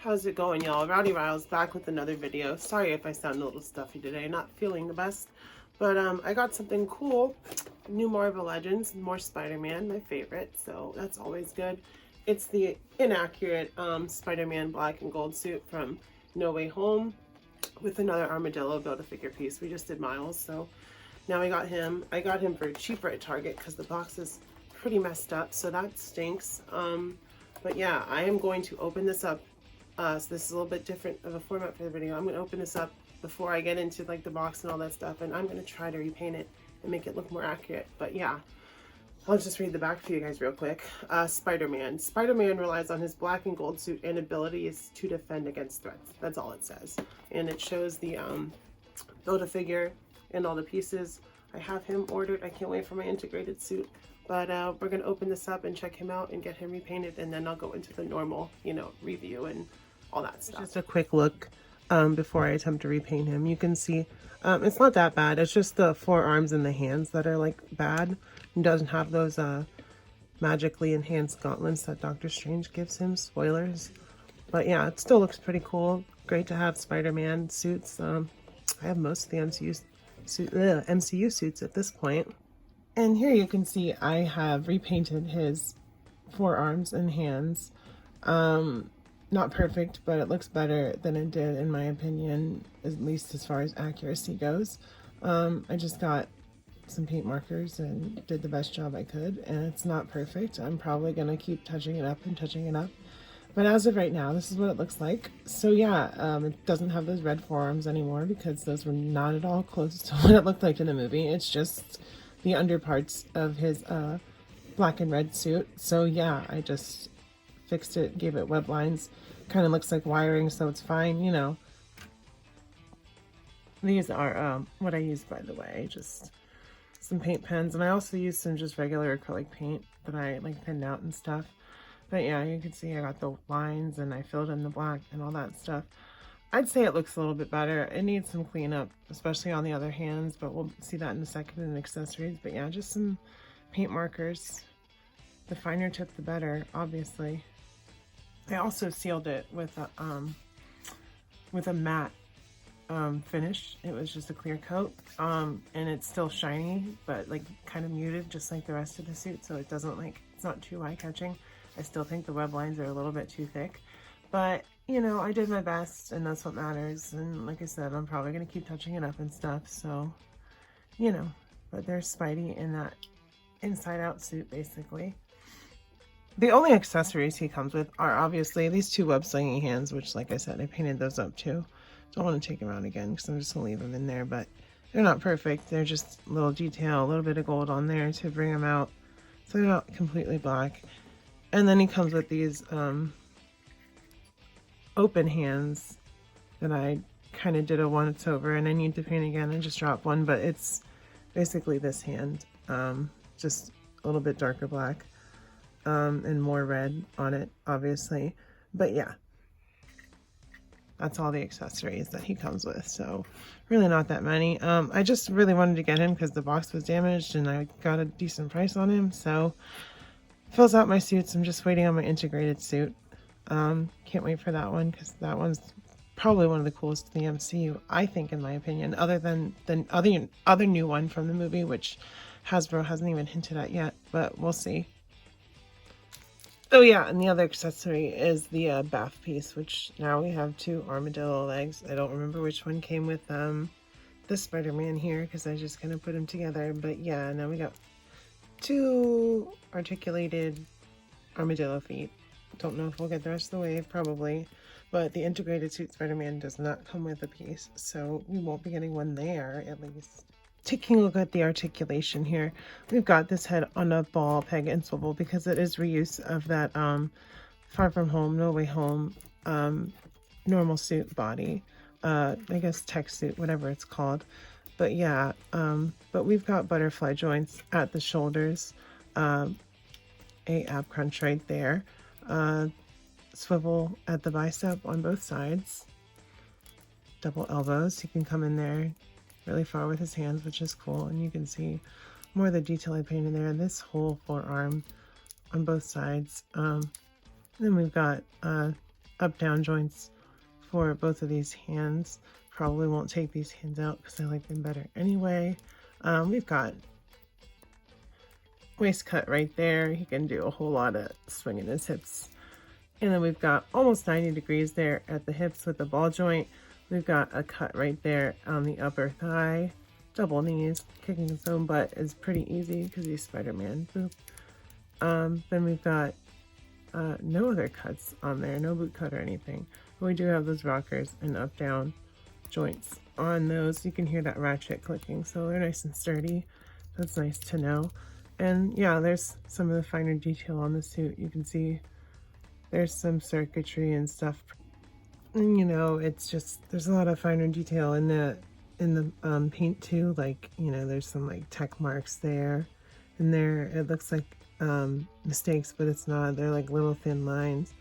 How's it going, y'all? Rowdy Riles back with another video. Sorry if I sound a little stuffy today, not feeling the best. But I got something cool. New Marvel Legends, more Spider-Man, my favorite, so that's always good. It's the inaccurate Spider-Man black and gold suit from No Way Home with another Armadillo Build-A-Figure piece. We just did Miles, so now we got him. I got him for cheaper at Target because the box is pretty messed up, so that stinks. But yeah, I am going to open this up. So this is a little bit different of a format for the video. I'm going to open this up before I get into like the box and all that stuff, and I'm going to try to repaint it and make it look more accurate. But yeah, I'll just read the back for you guys real quick. Spider-Man. Spider-Man relies on his black and gold suit and abilities to defend against threats. That's all it says. And it shows the Build-A-Figure and all the pieces. I have him ordered. I can't wait for my integrated suit. But we're going to open this up and check him out and get him repainted, and then I'll go into the normal, you know, review and all that stuff. Just a quick look before I attempt to repaint him. You can see it's not that bad. It's just the forearms and the hands that are like bad. He doesn't have those magically enhanced gauntlets that Doctor Strange gives him. Spoilers. But yeah, it still looks pretty cool. Great to have Spider-Man suits. I have most of the MCU suits at this point. And here you can see I have repainted his forearms and hands. Not perfect, but it looks better than it did in my opinion, at least as far as accuracy goes. I just got some paint markers and did the best job I could, and it's not perfect. I'm probably going to keep touching it up and touching it up. But as of right now, this is what it looks like. So yeah, it doesn't have those red forearms anymore because those were not at all close to what it looked like in the movie. It's just the underparts of his black and red suit. So yeah, I just fixed it, gave it web lines. Kind of looks like wiring, so it's fine, you know. These are what I used, by the way, just some paint pens, and I also used some just regular acrylic paint that I like thinned out and stuff. But yeah, you can see I got the lines and I filled in the black and all that stuff. I'd say it looks a little bit better. It needs some cleanup, especially on the other hands, but we'll see that in a second in accessories. But yeah, just some paint markers. The finer tip, the better, obviously. I also sealed it with a matte finish. It was just a clear coat, and it's still shiny, but like kind of muted, just like the rest of the suit, so it doesn't like, it's not too eye-catching. I still think the web lines are a little bit too thick, but you know, I did my best, and that's what matters. And like I said, I'm probably gonna keep touching it up and stuff, so you know. But there's Spidey in that inside out suit, basically. The only accessories he comes with are obviously these two web slinging hands, which like I said, I painted those up too. Don't want to take them out again because I'm just gonna leave them in there, but they're not perfect. They're just a little detail, a little bit of gold on there to bring them out, so they're not completely black. And then he comes with these open hands that I kind of did a once over, and I need to paint again and just drop one, but it's basically this hand, just a little bit darker black. And more red on it, obviously. But yeah, that's all the accessories that he comes with, so really not that many. I just really wanted to get him because the box was damaged and I got a decent price on him, so fills out my suits. I'm just waiting on my integrated suit. Can't wait for that one because that one's probably one of the coolest in the MCU, I think, in my opinion, other than the other new one from the movie, which Hasbro hasn't even hinted at yet, but we'll see. Oh yeah, and the other accessory is the bath piece, which now we have two armadillo legs. I don't remember which one came with this Spider-Man here because I just kind of put them together. But yeah, now we got two articulated armadillo feet. Don't know if we'll get the rest of the way, probably. But the integrated suit Spider-Man does not come with a piece, so we won't be getting one there, at least. Taking a look at the articulation here, we've got this head on a ball peg and swivel because it is reuse of that Far From Home, No Way Home normal suit body. I guess tech suit, whatever it's called. But yeah, but we've got butterfly joints at the shoulders, a ab crunch right there, swivel at the bicep on both sides, double elbows. He can come in there really far with his hands, which is cool, and you can see more of the detail I painted there. And this whole forearm on both sides. Then we've got up-down joints for both of these hands. Probably won't take these hands out because I like them better anyway. We've got waist cut right there. He can do a whole lot of swinging his hips. And then we've got almost 90 degrees there at the hips with the ball joint. We've got a cut right there on the upper thigh. Double knees. Kicking his own butt is pretty easy because he's Spider-Man. Then we've got no other cuts on there, no boot cut or anything. But we do have those rockers and up-down joints on those. You can hear that ratchet clicking, so they're nice and sturdy. That's nice to know. And yeah, there's some of the finer detail on the suit. You can see there's some circuitry and stuff. And, you know, it's just, there's a lot of finer detail in the paint too. Like, you know, there's some like tech marks there. And there, it looks like mistakes, but it's not. They're like little thin lines.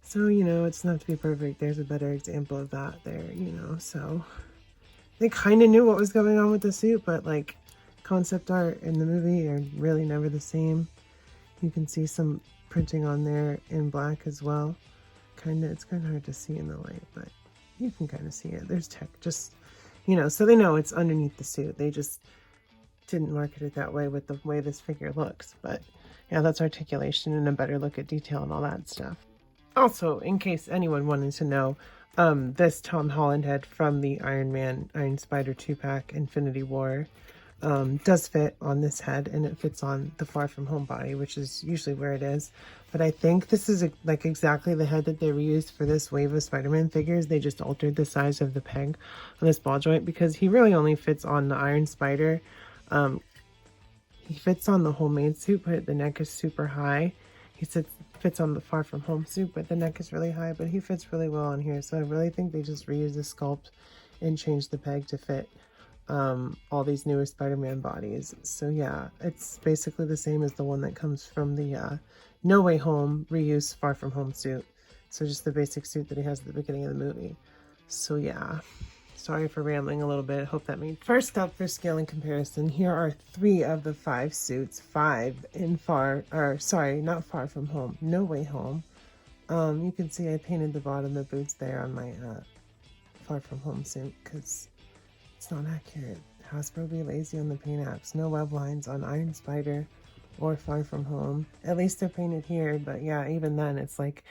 So, you know, it's not to be perfect. There's a better example of that there, you know. So they kind of knew what was going on with the suit, but like concept art in the movie are really never the same. You can see some printing on there in black as well. It's kind of hard to see in the light, but you can kind of see it. There's tech, just, you know, so they know it's underneath the suit. They just didn't market it that way with the way this figure looks. But yeah, that's articulation and a better look at detail and all that stuff. Also, in case anyone wanted to know, this Tom Holland head from the Iron Man, Iron Spider 2-pack Infinity War does fit on this head, and it fits on the Far From Home body, which is usually where it is. But I think this is like exactly the head that they reused for this wave of Spider-Man figures. They just altered the size of the peg on this ball joint because he really only fits on the Iron Spider. He fits on the homemade suit, but the neck is super high. He fits on the Far From Home suit, but the neck is really high, but he fits really well on here. So I really think they just reused the sculpt and changed the peg to fit all these newer Spider-Man bodies. So yeah, it's basically the same as the one that comes from the No Way Home reused Far From Home suit. So just the basic suit that he has at the beginning of the movie. So yeah, sorry for rambling a little bit. Hope that made. First up for scale and comparison, here are 3 of the 5 suits. 5 in not Far From Home, No Way Home. You can see I painted the bottom of the boots there on my Far From Home suit because it's not accurate. Hasbro be lazy on the paint apps. No web lines on Iron Spider or Far From Home. At least they're painted here, but yeah, even then it's like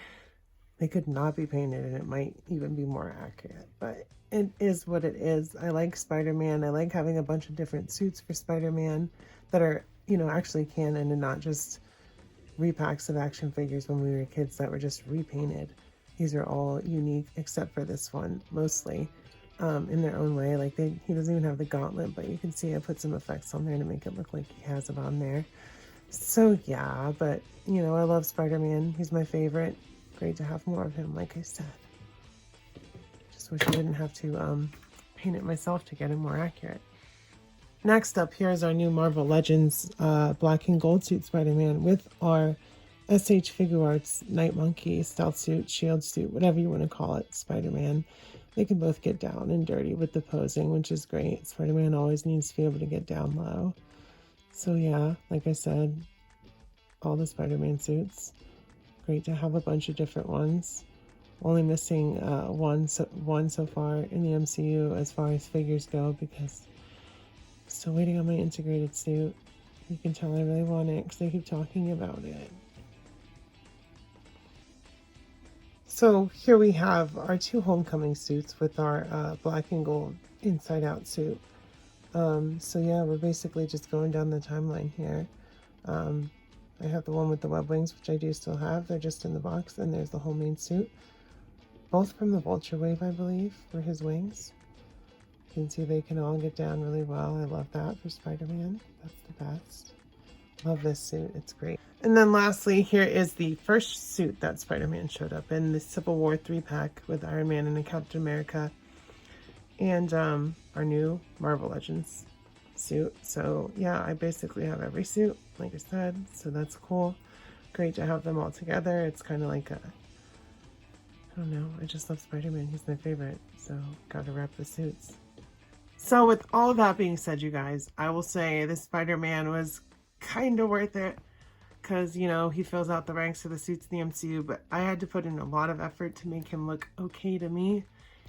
they could not be painted and it might even be more accurate. But it is what it is. I like Spider-Man. I like having a bunch of different suits for Spider-Man that are, you know, actually canon and not just repacks of action figures when we were kids that were just repainted. These are all unique except for this one, mostly. In their own way. Like he doesn't even have the gauntlet, but you can see I put some effects on there to make it look like he has it on there. So yeah, but you know, I love Spider-Man. He's my favorite. Great to have more of him, like I said. Just wish I didn't have to paint it myself to get him more accurate. Next up, here's our new Marvel Legends black and gold suit Spider-Man with our SH Figuarts Night Monkey stealth suit, shield suit, whatever you want to call it, Spider-Man. They can both get down and dirty with the posing, which is great. Spider-Man always needs to be able to get down low. So yeah, like I said, all the Spider-Man suits. Great to have a bunch of different ones. Only missing one so far in the MCU as far as figures go because I'm still waiting on my integrated suit. You can tell I really want it because they keep talking about it. So here we have our 2 Homecoming suits with our black and gold inside out suit. So yeah, we're basically just going down the timeline here. I have the one with the web wings, which I do still have. They're just in the box. And there's the homemade suit. Both from the Vulture Wave, I believe, for his wings. You can see they can all get down really well. I love that for Spider-Man. That's the best. Love this suit. It's great. And then lastly, here is the first suit that Spider-Man showed up in, the Civil War 3-pack with Iron Man and Captain America. And our new Marvel Legends suit. So yeah, I basically have every suit, like I said. So that's cool. Great to have them all together. It's kind of like a, I don't know, I just love Spider-Man. He's my favorite. So gotta wrap the suits. So with all of that being said, you guys, I will say this Spider-Man was kind of worth it. because, you know, he fills out the ranks of the suits in the MCU, but I had to put in a lot of effort to make him look okay to me.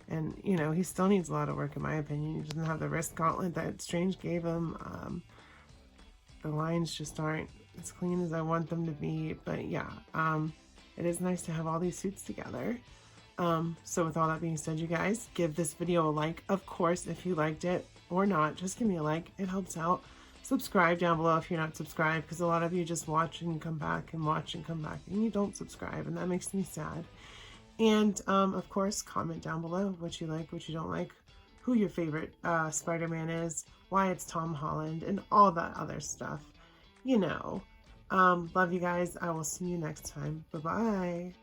And, you know, he still needs a lot of work, in my opinion. He doesn't have the wrist gauntlet that Strange gave him. The lines just aren't as clean as I want them to be. But yeah, it is nice to have all these suits together. So with all that being said, you guys, give this video a like, of course, if you liked it, or not. Just give me a like. It helps out. Subscribe down below if you're not subscribed, because a lot of you just watch and come back and watch and come back, and you don't subscribe, and that makes me sad. And, of course, comment down below what you like, what you don't like, who your favorite Spider-Man is, why it's Tom Holland, and all that other stuff. You know. Love you guys. I will see you next time. Bye-bye.